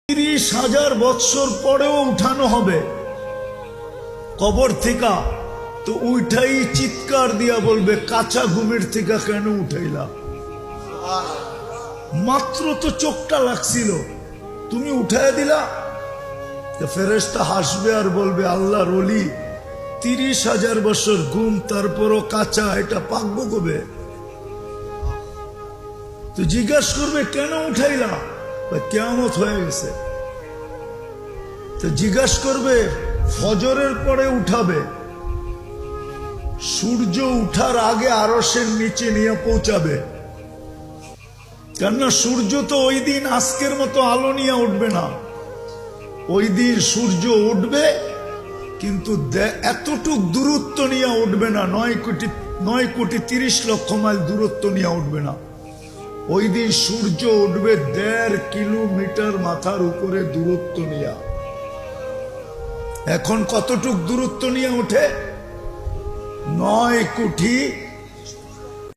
30,000 বৎসর পরেও উঠানো হবে কবর থেকে। তো উঠাই চিৎকার দিয়া বলবে, কাঁচা ঘুমের থেকে কেন উঠাইলা? মাত্র তো চোখটা লাগছিল, তুমি উঠাইয়া দিলা। ফেরেশতা হাসবে আর বলবে, আল্লাহর ওলি 30,000 বছর ঘুম, তারপরও কাঁচা, এটা পাকবো কবে? তো জিজ্ঞাসা করবে, কেন উঠাইলা? কিয়ামত হয়ে গেছে। তো জিজ্ঞাসা করবে, ফজরের পরে উঠাবে, সূর্য উঠার আগে আরশের নিচে নিয়ে পৌঁছাবে। কেননা সূর্য তো ওই দিন আজকের মতো আলো নিয়ে উঠবে না। ওই দিন সূর্য উঠবে, কিন্তু এতটুক দূরত্ব নিয়ে উঠবে না, 9,30,00,000 মাইল দূরত্ব নিয়ে উঠবে না। ওই দিন সূর্য উঠবে 1.5 কিলোমিটার মাথার উপরে দূরত্ব নিয়ে। এখন কতটুক দূরত্ব নিয়ে ওঠে? 9,30,00,000